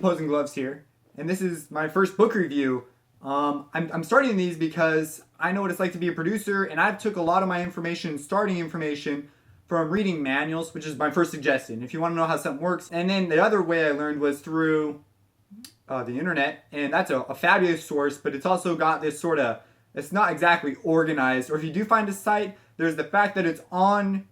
Opposing Gloves here, and this is my first book review. I'm starting these because I know what it's like to be a producer, and I've took a lot of my information, starting information, from reading manuals, which is my first suggestion. If you want to know how something works, and then the other way I learned was through the internet, and that's a fabulous source, but it's also got this sort of, it's not exactly organized, or if you do find a site, there's the fact that it's on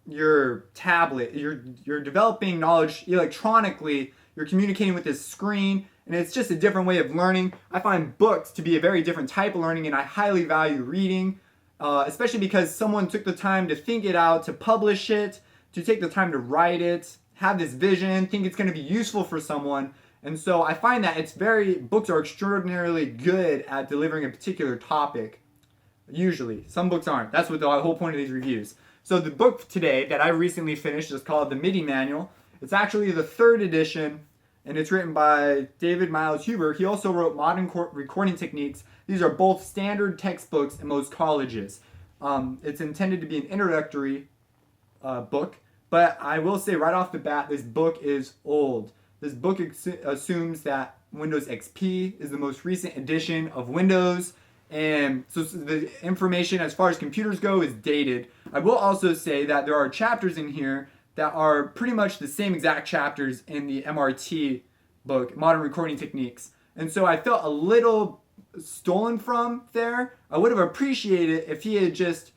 your tablet, you're developing knowledge electronically, you're communicating with this screen, and it's just a different way of learning. I find books to be a very different type of learning, and I highly value reading, especially because someone took the time to think it out, to publish it, to take the time to write it, have this vision, think it's going to be useful for someone. And so I find that books are extraordinarily good at delivering a particular topic. Usually. Some books aren't. That's what the whole point of these reviews. So the book today that I recently finished is called the Midi Manual. It's actually the third edition, and it's written by David Miles Huber. He also wrote Modern Recording Techniques. These are both standard textbooks in most colleges. It's intended to be an introductory book, but I will say right off the bat, this book is old. This book assumes that Windows XP is the most recent edition of Windows, and so the information as far as computers go is dated. I will also say that there are chapters in here that are pretty much the same exact chapters in the MRT book, Modern Recording Techniques. And so I felt a little stolen from there. I would have appreciated if he had just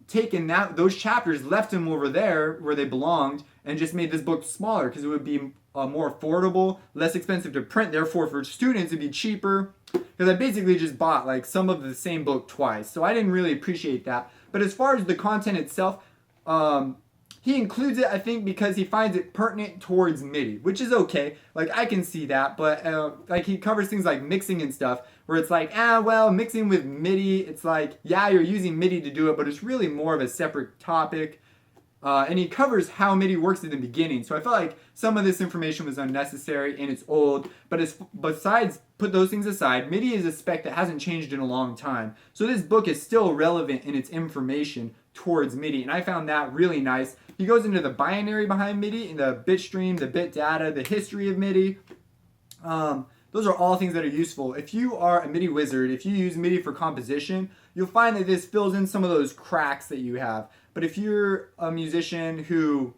taken those chapters, left them over there where they belonged, and just made this book smaller, because it would be more affordable, less expensive to print. Therefore, for students, it'd be cheaper. Because I basically just bought like some of the same book twice, so I didn't really appreciate that. But as far as the content itself, he includes it, I think, because he finds it pertinent towards MIDI, which is okay. Like, I can see that, but like, he covers things like mixing and stuff, where it's like, well, mixing with MIDI, it's like, yeah, you're using MIDI to do it, but it's really more of a separate topic. And he covers how MIDI works in the beginning. So I felt like some of this information was unnecessary and it's old. But besides, put those things aside, MIDI is a spec that hasn't changed in a long time. So this book is still relevant in its information towards MIDI. And I found that really nice. He goes into the binary behind MIDI, and the bit stream, the bit data, the history of MIDI. Those are all things that are useful. If you are a MIDI wizard, if you use MIDI for composition, you'll find that this fills in some of those cracks that you have. But if you're a musician who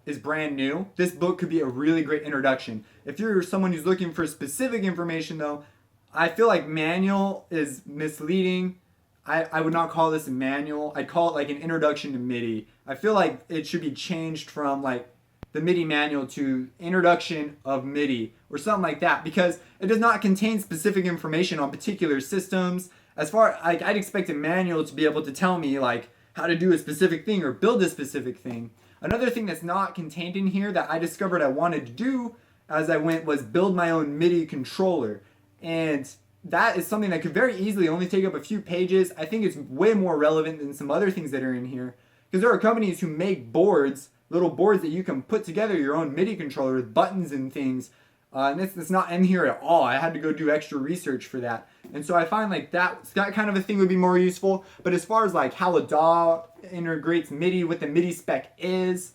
is brand new, this book could be a really great introduction. If you're someone who's looking for specific information, though, I feel like manual is misleading. I would not call this a manual. I'd call it like an introduction to MIDI. I feel like it should be changed from like the MIDI manual to introduction of MIDI or something like that, because it does not contain specific information on particular systems. As far like, I'd expect a manual to be able to tell me like how to do a specific thing or build a specific thing. Another thing that's not contained in here that I discovered I wanted to do as I went was build my own MIDI controller. And that is something that could very easily only take up a few pages. I think it's way more relevant than some other things that are in here, because there are companies who make boards, little boards that you can put together your own MIDI controller with buttons and things. And it's not in here at all. I had to go do extra research for that. And so I find like that kind of a thing would be more useful. But as far as like how a DAW integrates MIDI, what the MIDI spec is,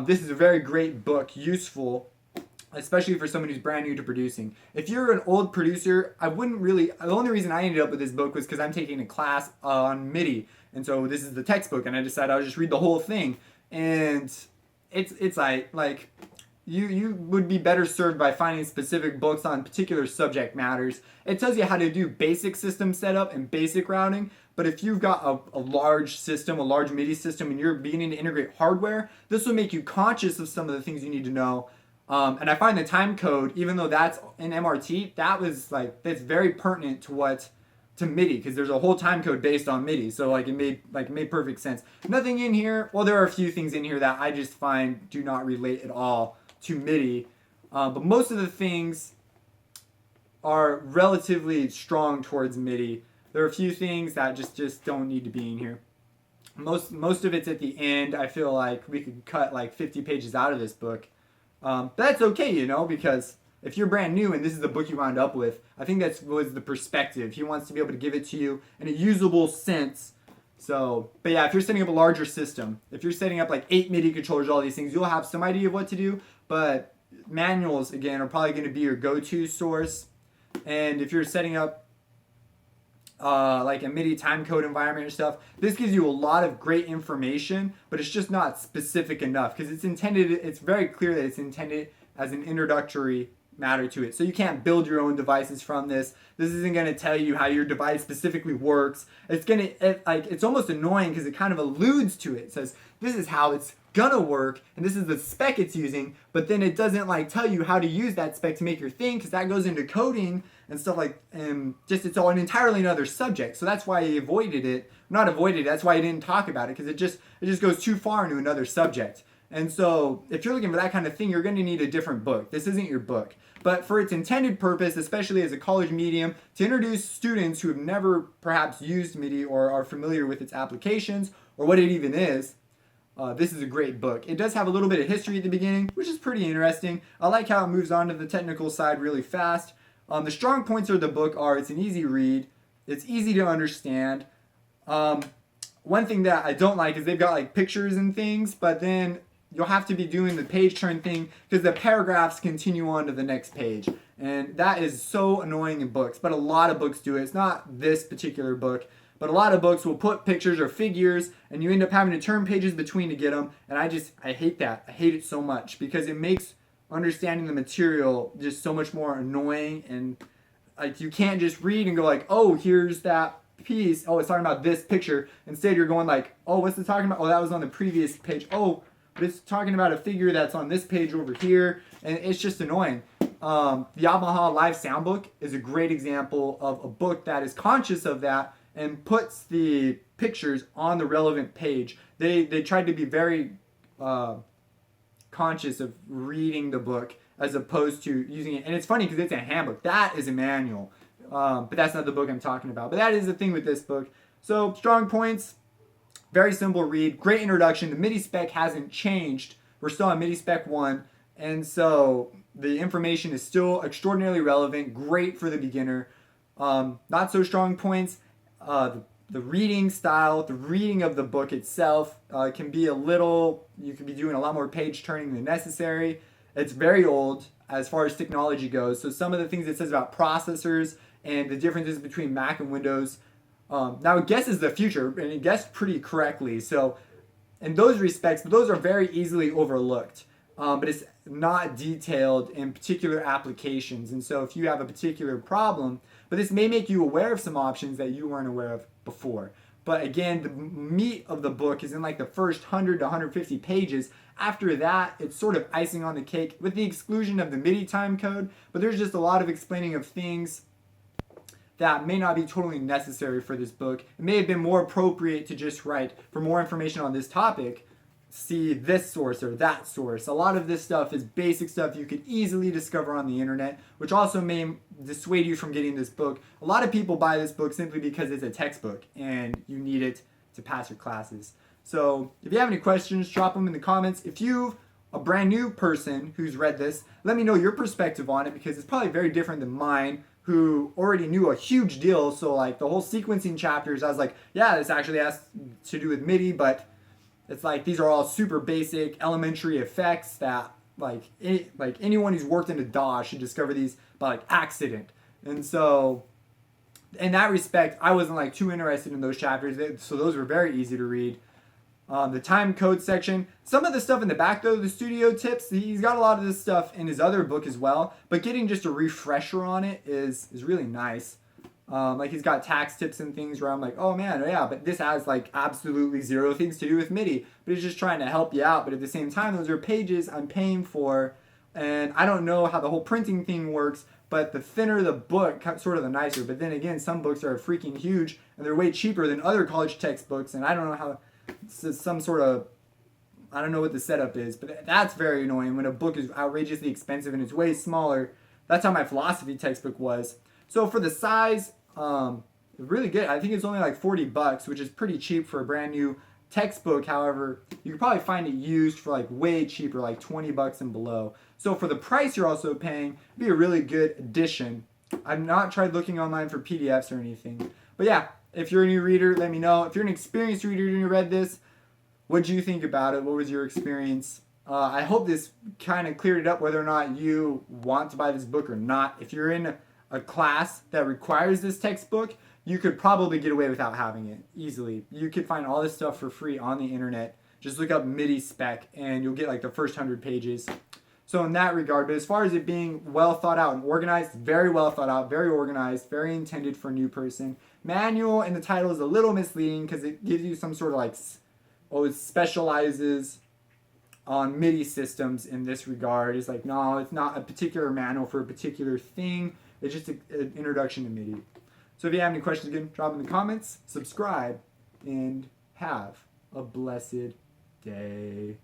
this is a very great book, useful, especially for someone who's brand new to producing. If you're an old producer, I wouldn't really, the only reason I ended up with this book was because I'm taking a class on MIDI. And so this is the textbook, and I decided I'll just read the whole thing. And it's like you would be better served by finding specific books on particular subject matters. It tells you how to do basic system setup and basic routing, but if you've got a large system, a large MIDI system, and you're beginning to integrate hardware, this will make you conscious of some of the things you need to know. And I find the time code, even though that's in MRT, that's very pertinent to MIDI, because there's a whole time code based on MIDI. So it made perfect sense. Nothing in here, well, there are a few things in here that I just find do not relate at all to MIDI, but most of the things are relatively strong towards MIDI. There are a few things that just don't need to be in here. Most of it's at the end. I feel like we could cut like 50 pages out of this book. But that's okay, because if you're brand new and this is the book you wound up with, I think that was the perspective. He wants to be able to give it to you in a usable sense. So, but yeah, if you're setting up a larger system, if you're setting up like 8 MIDI controllers, all these things, you'll have some idea of what to do. But manuals, again, are probably going to be your go-to source. And if you're setting up like a Midi timecode environment or stuff, this gives you a lot of great information, but it's just not specific enough because it's very clear that it's intended as an introductory matter to it. So you can't build your own devices from this. This isn't going to tell you how your device specifically works. It's almost annoying because it kind of alludes to it. It says this is how it's gonna work and this is the spec it's using, but then it doesn't like tell you how to use that spec to make your thing, because that goes into coding and stuff like, and just it's all an entirely another subject. So that's why he avoided it. Not avoided it, that's why he didn't talk about it, because it just goes too far into another subject. And so if you're looking for that kind of thing, you're going to need a different book. This isn't your book. But for its intended purpose, especially as a college medium, to introduce students who have never perhaps used MIDI or are familiar with its applications or what it even is, this is a great book. It does have a little bit of history at the beginning, which is pretty interesting. I like how it moves on to the technical side really fast. The strong points of the book are it's an easy read, it's easy to understand. One thing that I don't like is they've got like pictures and things, but then you'll have to be doing the page turn thing because the paragraphs continue on to the next page. And that is so annoying in books, but a lot of books do it. It's not this particular book, but a lot of books will put pictures or figures and you end up having to turn pages between to get them. And I hate that. I hate it so much because it makes understanding the material just so much more annoying. And like you can't just read and go like, oh, here's that piece. Oh, it's talking about this picture. Instead, you're going like, oh, what's it talking about? Oh, that was on the previous page. Oh, but it's talking about a figure that's on this page over here, and it's just annoying. The Yamaha Live Soundbook is a great example of a book that is conscious of that and puts the pictures on the relevant page. They tried to be very conscious of reading the book as opposed to using it. And it's funny because it's a handbook. That is a manual, but that's not the book I'm talking about. But that is the thing with this book. So strong points. Very simple read, great introduction. The MIDI spec hasn't changed. We're still on MIDI spec 1, and so the information is still extraordinarily relevant, great for the beginner. Not so strong points. The reading style, the reading of the book itself can be you can be doing a lot more page turning than necessary. It's very old as far as technology goes, so some of the things it says about processors and the differences between Mac and Windows, now it guesses the future, and it guessed pretty correctly. So in those respects, those are very easily overlooked. But it's not detailed in particular applications. And so if you have a particular problem, but this may make you aware of some options that you weren't aware of before. But again, the meat of the book is in like the first 100 to 150 pages. After that, it's sort of icing on the cake with the exclusion of the MIDI timecode. But there's just a lot of explaining of things that may not be totally necessary for this book. It may have been more appropriate to just write, for more information on this topic, see this source or that source. A lot of this stuff is basic stuff you could easily discover on the internet, which also may dissuade you from getting this book. A lot of people buy this book simply because it's a textbook and you need it to pass your classes. So if you have any questions, drop them in the comments. If you're a brand new person who's read this, let me know your perspective on it, because it's probably very different than mine, who already knew a huge deal. So like the whole sequencing chapters, I was like, yeah, this actually has to do with MIDI, but it's like these are all super basic elementary effects that like anyone who's worked in a DAW should discover these by like accident. And so in that respect, I wasn't like too interested in those chapters, so those were very easy to read. The time code section, some of the stuff in the back though, the studio tips, he's got a lot of this stuff in his other book as well, but getting just a refresher on it is really nice. Like he's got tax tips and things where I'm like, oh man, yeah, but this has like absolutely zero things to do with MIDI, but he's just trying to help you out. But at the same time, those are pages I'm paying for, and I don't know how the whole printing thing works, but the thinner the book, sort of the nicer. But then again, some books are freaking huge and they're way cheaper than other college textbooks, and I don't know how, some sort of, I don't know what the setup is, but that's very annoying when a book is outrageously expensive and it's way smaller. That's how my philosophy textbook was. So for the size, really good. I think it's only like $40, which is pretty cheap for a brand new textbook. However, you could probably find it used for like way cheaper, like $20 and below. So for the price you're also paying, it'd be a really good addition. I've not tried looking online for PDFs or anything. But yeah, if you're a new reader, let me know. If you're an experienced reader and you read this, what did you think about it? What was your experience? I hope this kind of cleared it up whether or not you want to buy this book or not. If you're in a class that requires this textbook, you could probably get away without having it easily. You could find all this stuff for free on the internet. Just look up Midi spec and you'll get like the first 100 pages. So in that regard, but as far as it being well thought out and organized, very well thought out, very organized, very intended for a new person. Manual in the title is a little misleading because it gives you some sort of like, it specializes on MIDI systems in this regard. It's like, no, it's not a particular manual for a particular thing. It's just an introduction to MIDI. So if you have any questions, again, drop in the comments, subscribe, and have a blessed day.